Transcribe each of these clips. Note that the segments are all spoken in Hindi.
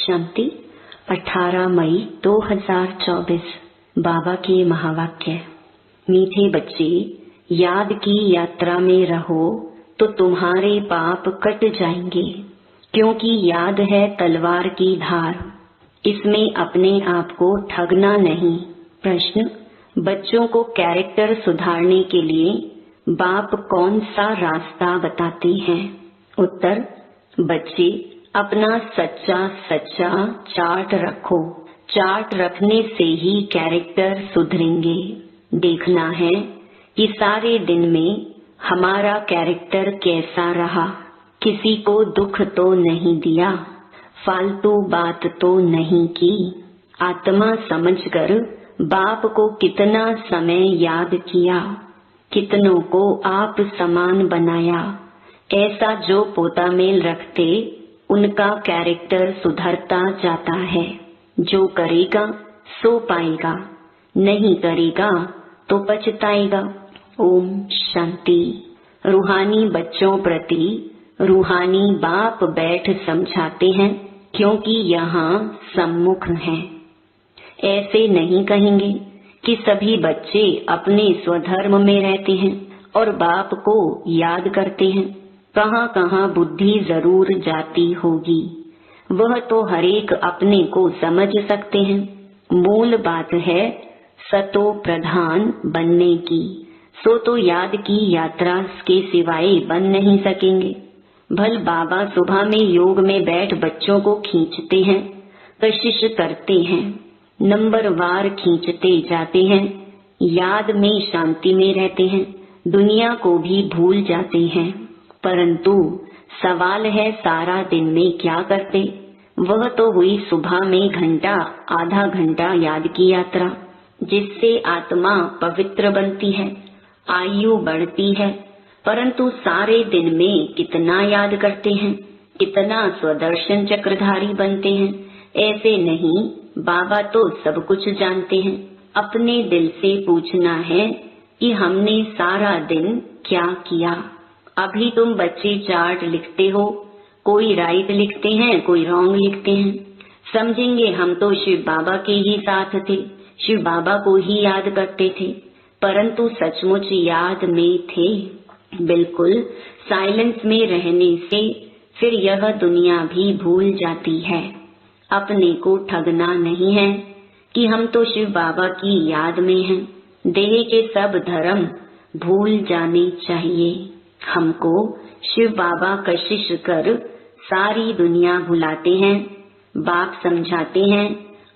शांति 18 मई 2024 बाबा के महावाक्य। मीठे बच्चे, याद की यात्रा में रहो तो तुम्हारे पाप कट जाएंगे, क्योंकि याद है तलवार की धार। इसमें अपने आप को ठगना नहीं। प्रश्न: बच्चों को कैरेक्टर सुधारने के लिए बाप कौन सा रास्ता बताते हैं? उत्तर: बच्चे, अपना सच्चा चार्ट रखो। चार्ट रखने से ही कैरेक्टर सुधरेंगे। देखना है कि सारे दिन में हमारा कैरेक्टर कैसा रहा। किसी को दुख तो नहीं दिया, फालतू बात तो नहीं की। आत्मा समझकर बाप को कितना समय याद किया, कितनों को आप समान बनाया। ऐसा जो पोता मेल रखते, उनका कैरेक्टर सुधरता जाता है। जो करेगा सो पाएगा, नहीं करेगा तो पछताएगा। ओम शांति। रूहानी बच्चों प्रति रूहानी बाप बैठ समझाते हैं, क्योंकि यहाँ सम्मुख हैं। ऐसे नहीं कहेंगे कि सभी बच्चे अपने स्वधर्म में रहते हैं और बाप को याद करते हैं। कहाँ कहाँ बुद्धि जरूर जाती होगी, वह तो हरेक अपने को समझ सकते हैं। मूल बात है सतो प्रधान बनने की। सो तो याद की यात्रा के सिवाय बन नहीं सकेंगे। भल बाबा सुबह में योग में बैठ बच्चों को खींचते हैं, कशिश करते हैं, नंबरवार खींचते जाते हैं। याद में शांति में रहते हैं, दुनिया को भी भूल जाते हैं। परंतु सवाल है सारा दिन में क्या करते? वह तो हुई सुबह में घंटा आधा घंटा याद की यात्रा, जिससे आत्मा पवित्र बनती है, आयु बढ़ती है। परंतु सारे दिन में कितना याद करते हैं, कितना स्वदर्शन चक्रधारी बनते हैं? ऐसे नहीं, बाबा तो सब कुछ जानते हैं। अपने दिल से पूछना है कि हमने सारा दिन क्या किया। अभी तुम बच्चे चार्ट लिखते हो, कोई राइट लिखते हैं, कोई रॉन्ग लिखते हैं। समझेंगे हम तो शिव बाबा के ही साथ थे, शिव बाबा को ही याद करते थे, परंतु सचमुच याद में थे? बिल्कुल साइलेंस में रहने से फिर यह दुनिया भी भूल जाती है। अपने को ठगना नहीं है कि हम तो शिव बाबा की याद में हैं। देह के सब धर्म भूल जाने चाहिए। हमको शिव बाबा कशिश कर सारी दुनिया भुलाते हैं। बाप समझाते हैं,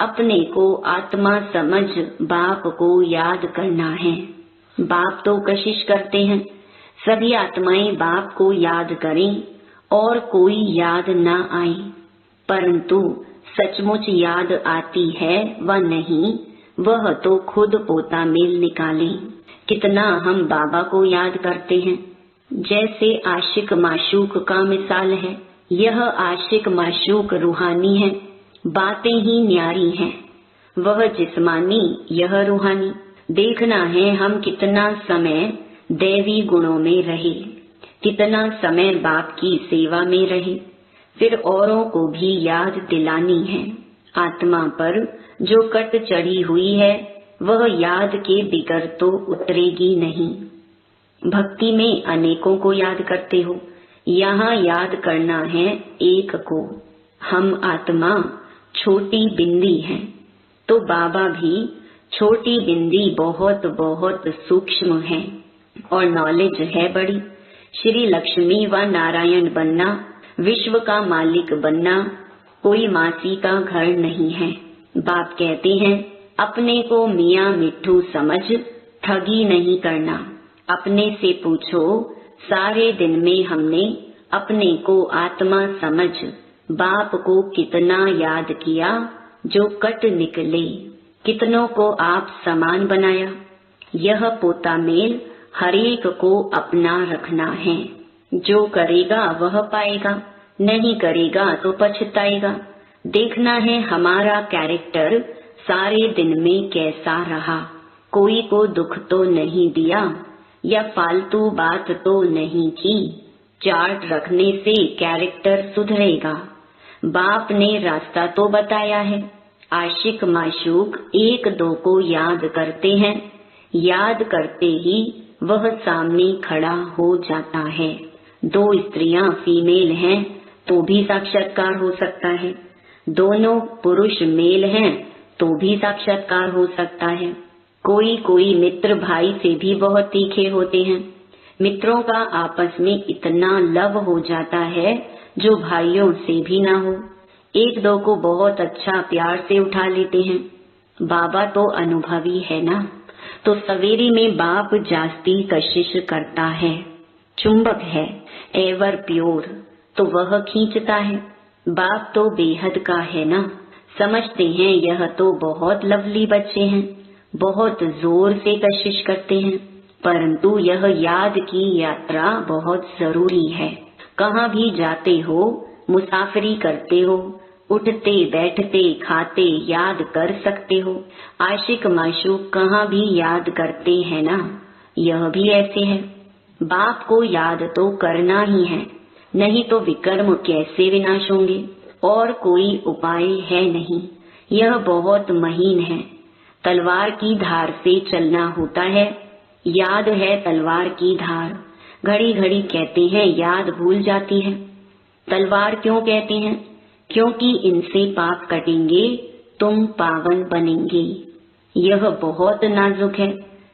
अपने को आत्मा समझ बाप को याद करना है। बाप तो कशिश करते हैं सभी आत्माएं बाप को याद करें और कोई याद न आए, परंतु सचमुच याद आती है व नहीं, वह तो खुद पोता मेल निकाले। कितना हम बाबा को याद करते हैं। जैसे आशिक माशूक का मिसाल है। यह आशिक माशूक रूहानी है, बातें ही न्यारी हैं। वह जिस्मानी, यह रूहानी। देखना है हम कितना समय दैवी गुणों में रहे, कितना समय बाप की सेवा में रहे। फिर औरों को भी याद दिलानी है। आत्मा पर जो कट चढ़ी हुई है, वह याद के बिगर तो उतरेगी नहीं। भक्ति में अनेकों को याद करते हो, यहाँ याद करना है एक को। हम आत्मा छोटी बिंदी है, तो बाबा भी छोटी बिंदी बहुत बहुत सूक्ष्म है और नॉलेज है बड़ी। श्री लक्ष्मी व नारायण बनना, विश्व का मालिक बनना कोई मासी का घर नहीं है। बाप कहते हैं, अपने को मियाँ मिट्ठू समझ ठगी नहीं करना। अपने से पूछो, सारे दिन में हमने अपने को आत्मा समझ बाप को कितना याद किया जो कट निकले। कितनों को आप समान बनाया। यह पोता मेल हरेक को अपना रखना है। जो करेगा वह पाएगा, नहीं करेगा तो पछताएगा। देखना है हमारा कैरेक्टर सारे दिन में कैसा रहा। कोई को दुख तो नहीं दिया या फालतू बात तो नहीं की। चार्ट रखने से कैरेक्टर सुधरेगा। बाप ने रास्ता तो बताया है। आशिक माशूक एक दो को याद करते हैं, याद करते ही वह सामने खड़ा हो जाता है। दो स्त्रियां फीमेल हैं तो भी साक्षात्कार हो सकता है, दोनों पुरुष मेल हैं तो भी साक्षात्कार हो सकता है। कोई कोई मित्र भाई से भी बहुत तीखे होते हैं। मित्रों का आपस में इतना लव हो जाता है जो भाइयों से भी ना हो। एक दो को बहुत अच्छा प्यार से उठा लेते हैं। बाबा तो अनुभवी है ना, तो सवेरे में बाप जास्ती कशिश करता है। चुंबक है एवर प्योर, तो वह खींचता है। बाप तो बेहद का है ना, समझते हैं यह तो बहुत लवली बच्चे हैं, बहुत जोर से कशिश करते हैं, परंतु यह याद की यात्रा बहुत जरूरी है। कहाँ भी जाते हो, मुसाफरी करते हो, उठते बैठते खाते याद कर सकते हो। आशिक माशूक कहाँ भी याद करते हैं ना, यह भी ऐसे है। बाप को याद तो करना ही है, नहीं तो विकर्म कैसे विनाश होंगे। और कोई उपाय है नहीं, यह बहुत महीन है। तलवार की धार से चलना होता है। याद है तलवार की धार। घड़ी घड़ी कहते हैं याद भूल जाती है। तलवार क्यों कहते हैं? क्योंकि इनसे पाप कटेंगे, तुम पावन बनेंगे। यह बहुत नाजुक है।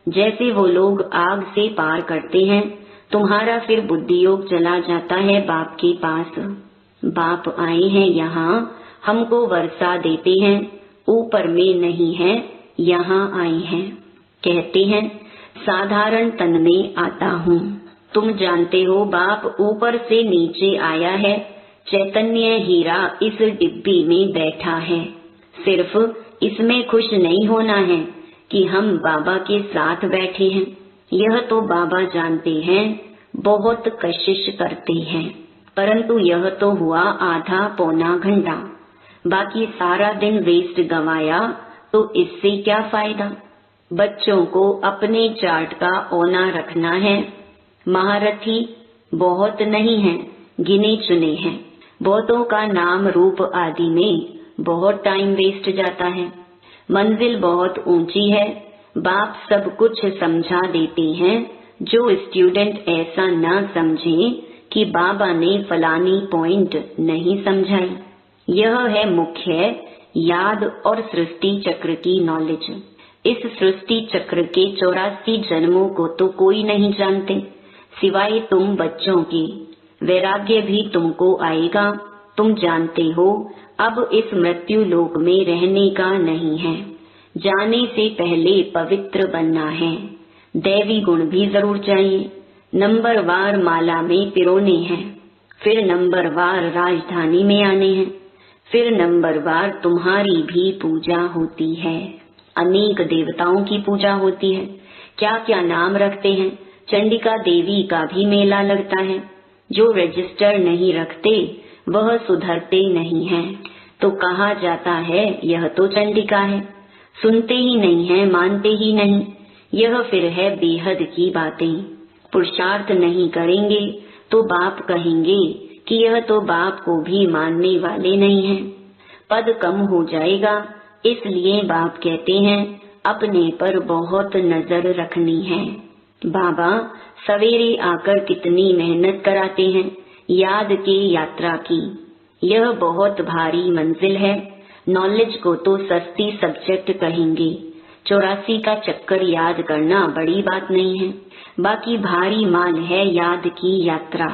जैसे वो लोग आग से पार करते हैं, तुम्हारा फिर बुद्धि योग चला जाता है बाप के पास। बाप आए हैं यहाँ, हमको वर्षा देते हैं, ऊपर में नहीं है, यहाँ आए हैं। कहते हैं साधारण तन में आता हूँ। तुम जानते हो बाप ऊपर से नीचे आया है, चैतन्य हीरा इस डिब्बी में बैठा है। सिर्फ इसमें खुश नहीं होना है कि हम बाबा के साथ बैठे हैं, यह तो बाबा जानते हैं। बहुत कशिश करते हैं, परंतु यह तो हुआ आधा पौना घंटा, बाकी सारा दिन वेस्ट गवाया, तो इससे क्या फायदा। बच्चों को अपने चार्ट का औना रखना है। महारथी बहुत नहीं हैं, गिने चुने हैं। बहुतों का नाम रूप आदि में बहुत टाइम वेस्ट जाता है। मंजिल बहुत ऊंची है, बाप सब कुछ समझा देते हैं। जो स्टूडेंट ऐसा ना समझे कि बाबा ने फलानी पॉइंट नहीं समझाई, यह है मुख्य याद और सृष्टि चक्र की नॉलेज। इस सृष्टि चक्र के 84 जन्मों को तो कोई नहीं जानते सिवाय तुम बच्चों के। वैराग्य भी तुमको आएगा, तुम जानते हो अब इस मृत्यु लोक में रहने का नहीं है। जाने से पहले पवित्र बनना है। दैवी गुण भी जरूर चाहिए। नंबरवार माला में पिरोने हैं, फिर नंबरवार राजधानी में आने हैं, फिर नंबरवार तुम्हारी भी पूजा होती है। अनेक देवताओं की पूजा होती है। क्या क्या नाम रखते हैं। चंडिका देवी का भी मेला लगता है। जो रजिस्टर नहीं रखते वह सुधरते नहीं हैं, तो कहा जाता है यह तो चंडिका है। सुनते ही नहीं है, मानते ही नहीं। यह फिर है बेहद की बातें। पुरुषार्थ नहीं करेंगे तो बाप कहेंगे कि यह तो बाप को भी मानने वाले नहीं हैं। पद कम हो जाएगा, इसलिए बाप कहते हैं अपने पर बहुत नजर रखनी है। बाबा सवेरे आकर कितनी मेहनत कराते हैं याद की यात्रा की। यह बहुत भारी मंजिल है। नॉलेज को तो सस्ती सब्जेक्ट कहेंगे। 84 का चक्कर याद करना बड़ी बात नहीं है। बाकी भारी माल है याद की यात्रा,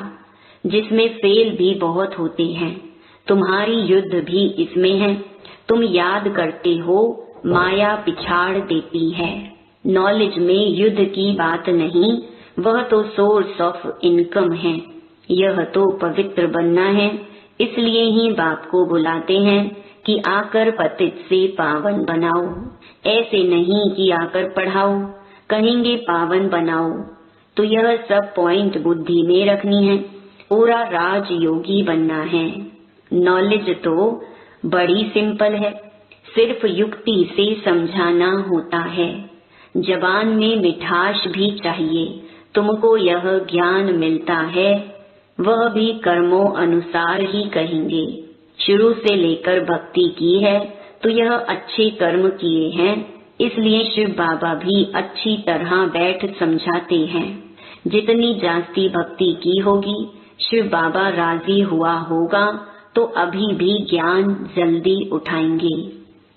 जिसमें फेल भी बहुत होते हैं। तुम्हारी युद्ध भी इसमें है। तुम याद करते हो, माया पिछाड़ देती है। नॉलेज में युद्ध की बात नहीं, वह तो सोर्स ऑफ इनकम है। यह तो पवित्र बनना है, इसलिए ही बाप को बुलाते हैं कि आकर पतित से पावन बनाओ। ऐसे नहीं कि आकर पढ़ाओ, कहेंगे पावन बनाओ। तो यह सब पॉइंट बुद्धि में रखनी है। पूरा राज योगी बनना है। नॉलेज तो बड़ी सिंपल है, सिर्फ युक्ति से समझाना होता है। जबान में मिठास भी चाहिए। तुमको यह ज्ञान मिलता है, वह भी कर्मों अनुसार ही कहेंगे। शुरू से लेकर भक्ति की है तो यह अच्छे कर्म किए हैं, इसलिए शिव बाबा भी अच्छी तरह बैठ समझाते हैं। जितनी जास्ती भक्ति की होगी, शिव बाबा राजी हुआ होगा तो अभी भी ज्ञान जल्दी उठाएंगे।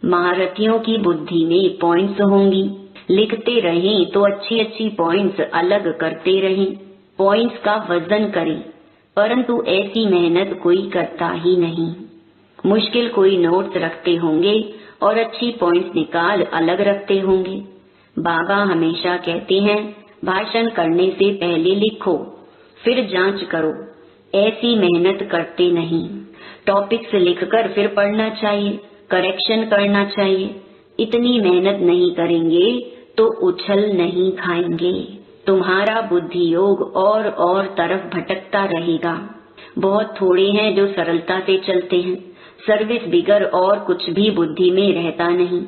महारथियों की बुद्धि में पॉइंट्स होंगी, लिखते रहें तो अच्छी अच्छी पॉइंट्स अलग करते रहें, पॉइंट्स का वजन करें, परंतु ऐसी मेहनत कोई करता ही नहीं। मुश्किल कोई नोट्स रखते होंगे और अच्छी पॉइंट्स निकाल अलग रखते होंगे। बाबा हमेशा कहते हैं भाषण करने से पहले लिखो फिर जांच करो, ऐसी मेहनत करते नहीं। टॉपिक्स लिखकर फिर पढ़ना चाहिए, करेक्शन करना चाहिए। इतनी मेहनत नहीं करेंगे तो उछल नहीं खाएंगे। तुम्हारा बुद्धि योग और तरफ भटकता रहेगा। बहुत थोड़े हैं जो सरलता से चलते हैं, सर्विस बिगर और कुछ भी बुद्धि में रहता नहीं।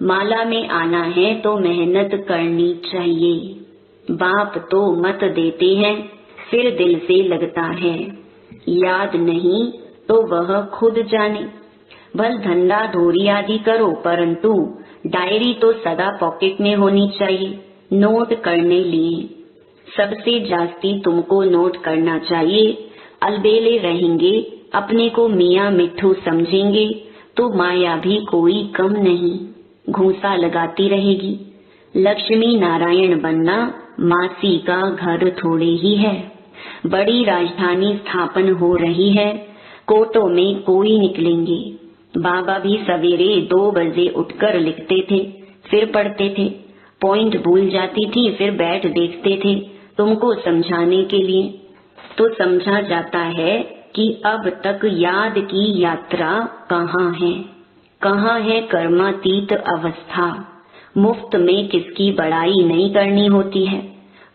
माला में आना है तो मेहनत करनी चाहिए। बाप तो मत देते हैं, फिर दिल से लगता है, याद नहीं तो वह खुद जाने। भल धंधा धोरी आदि करो, परंतु डायरी तो सदा पॉकेट में होनी चाहिए, नोट करने लिए। सबसे जास्ती तुमको नोट करना चाहिए। अलबेले रहेंगे, अपने को मियाँ मिट्ठू समझेंगे तो माया भी कोई कम नहीं, घूंसा लगाती रहेगी। लक्ष्मी नारायण बनना मासी का घर थोड़े ही है। बड़ी राजधानी स्थापन हो रही है, कोटों में कोई निकलेंगे। बाबा भी सवेरे 2 बजे उठकर लिखते थे, फिर पढ़ते थे। पॉइंट भूल जाती थी, फिर बैठ देखते थे तुमको समझाने के लिए। तो समझा जाता है कि अब तक याद की यात्रा कहाँ है कर्मातीत अवस्था। मुफ्त में किसकी बड़ाई नहीं करनी होती है,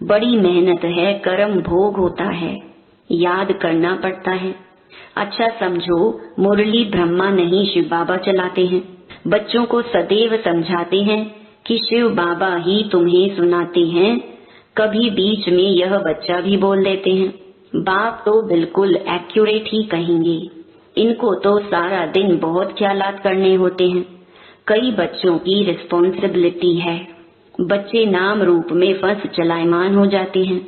बड़ी मेहनत है, कर्म भोग होता है, याद करना पड़ता है। अच्छा समझो, मुरली ब्रह्मा नहीं शिव बाबा चलाते हैं। बच्चों को सदैव समझाते हैं कि शिव बाबा ही तुम्हें सुनाते हैं। कभी बीच में यह बच्चा भी बोल देते हैं। बाप तो बिल्कुल एक्यूरेट ही कहेंगे। इनको तो सारा दिन बहुत ख्यालात करने होते हैं। कई बच्चों की रिस्पॉन्सिबिलिटी है। बच्चे नाम रूप में फंस चलायमान हो जाते हैं।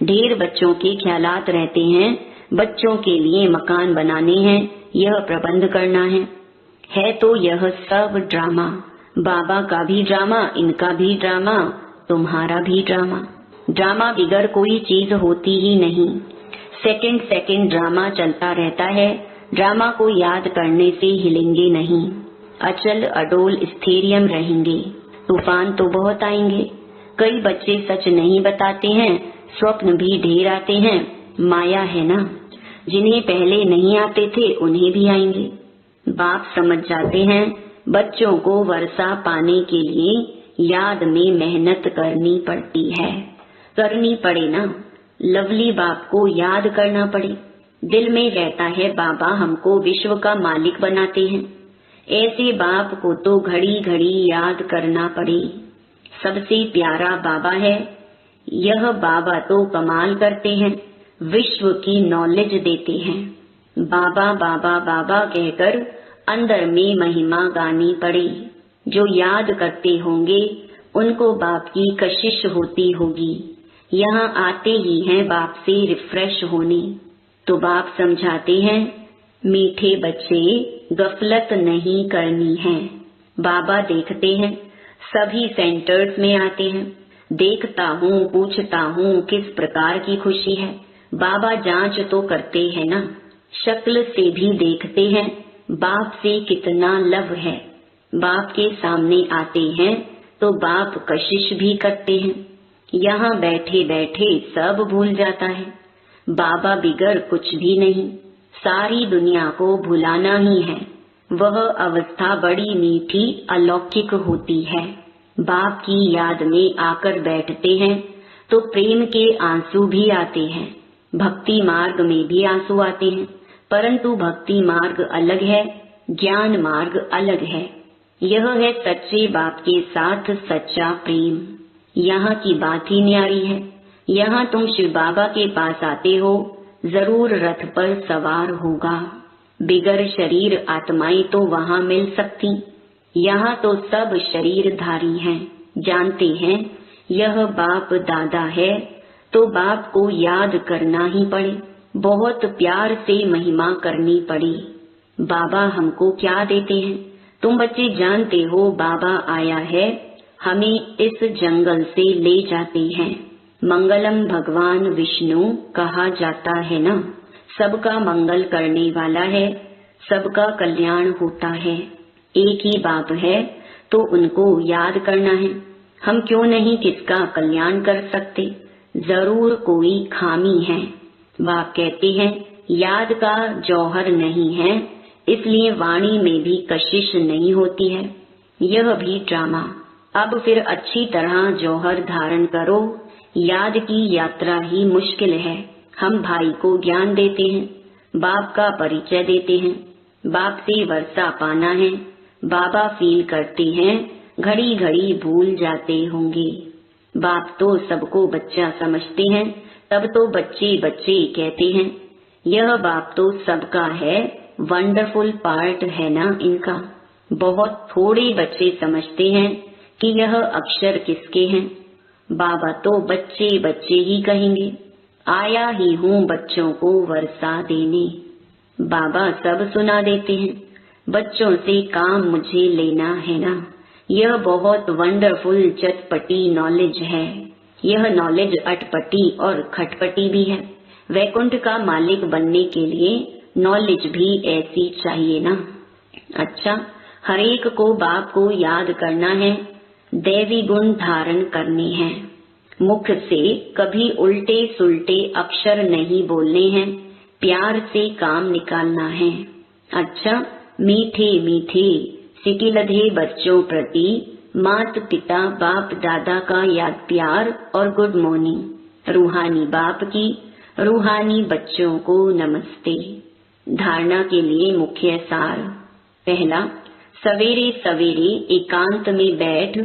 ढेर बच्चों के ख्यालात रहते हैं। बच्चों के लिए मकान बनाने हैं, यह प्रबंध करना है तो यह सब ड्रामा। बाबा का भी ड्रामा, इनका भी ड्रामा, तुम्हारा भी ड्रामा। ड्रामा बिगर कोई चीज होती ही नहीं। सेकंड ड्रामा चलता रहता है। ड्रामा को याद करने से हिलेंगे नहीं, अचल अडोल स्थैर्य रहेंगे। तूफान तो बहुत आएंगे। कई बच्चे सच नहीं बताते हैं, स्वप्न भी ढेर आते हैं। माया है ना, जिन्हें पहले नहीं आते थे उन्हें भी आएंगे। बाप समझ जाते हैं बच्चों को वर्षा पाने के लिए याद में मेहनत करनी पड़ती है। करनी पड़े ना, लवली बाप को याद करना पड़े। दिल में रहता है बाबा हमको विश्व का मालिक बनाते हैं। ऐसे बाप को तो घड़ी घड़ी याद करना पड़े। सबसे प्यारा बाबा है। यह बाबा तो कमाल करते हैं, विश्व की नॉलेज देते हैं। बाबा बाबा बाबा कहकर अंदर में महिमा गानी पड़े। जो याद करते होंगे उनको बाप की कशिश होती होगी। यहाँ आते ही हैं बाप से रिफ्रेश होने। तो बाप समझाते हैं, मीठे बच्चे गफलत नहीं करनी है। बाबा देखते हैं, सभी सेंटर्स में आते हैं। देखता हूँ, पूछता हूँ किस प्रकार की खुशी है। बाबा जांच तो करते हैं ना, शक्ल से भी देखते हैं बाप से कितना लव है। बाप के सामने आते हैं तो बाप कशिश भी करते हैं। यहाँ बैठे बैठे सब भूल जाता है। बाबा बिगर कुछ भी नहीं, सारी दुनिया को भुलाना ही है। वह अवस्था बड़ी मीठी अलौकिक होती है। बाप की याद में आकर बैठते हैं तो प्रेम के आंसू भी आते हैं। भक्ति मार्ग में भी आंसू आते हैं, परंतु भक्ति मार्ग अलग है, ज्ञान मार्ग अलग है। यह है सच्चे बाप के साथ सच्चा प्रेम। यहाँ की बात ही न्यारी है। यहाँ तुम शिव बाबा के पास आते हो, जरूर रथ पर सवार होगा। बिगर शरीर आत्माएं तो वहाँ मिल सकती, यहाँ तो सब शरीरधारी हैं। जानते हैं यह बाप दादा है, तो बाप को याद करना ही पड़े, बहुत प्यार से महिमा करनी पड़ी। बाबा हमको क्या देते हैं? तुम बच्चे जानते हो बाबा आया है, हमें इस जंगल से ले जाते हैं। मंगलम भगवान विष्णु कहा जाता है ना, सबका मंगल करने वाला है, सबका कल्याण होता है। एक ही बाप है तो उनको याद करना है। हम क्यों नहीं किसका कल्याण कर सकते? जरूर कोई खामी है। बाप कहते हैं याद का जौहर नहीं है, इसलिए वाणी में भी कशिश नहीं होती है। यह भी ड्रामा। अब फिर अच्छी तरह जौहर धारण करो। याद की यात्रा ही मुश्किल है। हम भाई को ज्ञान देते हैं, बाप का परिचय देते हैं, बाप से वर्षा पाना है। बाबा फील करते हैं घड़ी घड़ी भूल जाते होंगे। बाप तो सबको बच्चा समझते हैं, तब तो बच्चे बच्चे कहते हैं। यह बाप तो सबका है, वंडरफुल पार्ट है ना इनका। बहुत थोड़े बच्चे समझते हैं कि यह अक्षर किसके हैं। बाबा तो बच्चे बच्चे ही कहेंगे, आया ही हूँ बच्चों को वर्षा देने। बाबा सब सुना देते हैं, बच्चों से काम मुझे लेना है ना। यह बहुत वंडरफुल चटपटी नॉलेज है। यह नॉलेज अटपटी और खटपटी भी है। वैकुंठ का मालिक बनने के लिए नॉलेज भी ऐसी चाहिए ना। अच्छा, हरेक को बाप को याद करना है, दैवी गुण धारण करने हैं। मुख से कभी उल्टे सुल्टे अक्षर नहीं बोलने हैं, प्यार से काम निकालना है। अच्छा, मीठे मीठे सिकिलधे बच्चों प्रति मात पिता बाप दादा का याद प्यार और गुड मॉर्निंग। रूहानी बाप की रूहानी बच्चों को नमस्ते। धारणा के लिए मुख्य सार। पहला, सवेरे सवेरे एकांत में बैठ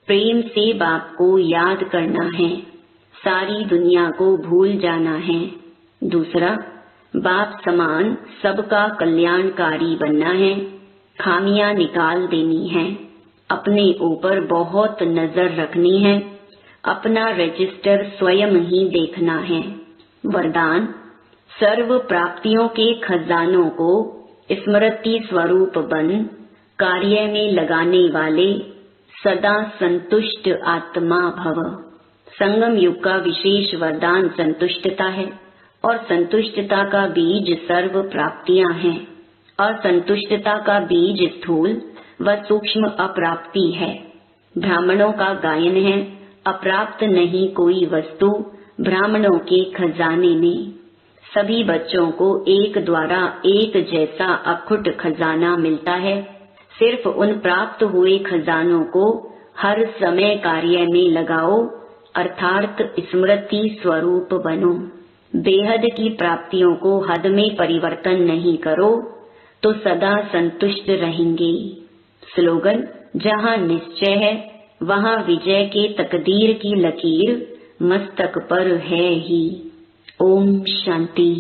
प्रेम से बाप को याद करना है, सारी दुनिया को भूल जाना है। दूसरा, बाप समान सबका कल्याणकारी बनना है, खामियां निकाल देनी है, अपने ऊपर बहुत नजर रखनी है, अपना रजिस्टर स्वयं ही देखना है। वरदान, सर्व प्राप्तियों के खजानों को स्मृति स्वरूप बन कार्य में लगाने वाले सदा संतुष्ट आत्मा भव। संगम युग का विशेष वरदान संतुष्टता है, और संतुष्टता का बीज सर्व प्राप्तियां हैं, और संतुष्टता का बीज स्थूल व सूक्ष्म अप्राप्ति है। ब्राह्मणों का गायन है, अप्राप्त नहीं कोई वस्तु ब्राह्मणों के खजाने में। सभी बच्चों को एक द्वारा एक जैसा अखुट खजाना मिलता है। सिर्फ उन प्राप्त हुए खजानों को हर समय कार्य में लगाओ, अर्थात स्मृति स्वरूप बनो। बेहद की प्राप्तियों को हद में परिवर्तन नहीं करो तो सदा संतुष्ट रहेंगे। स्लोगन, जहाँ निश्चय है वहाँ विजय के तकदीर की लकीर मस्तक पर है ही। ओम शांति।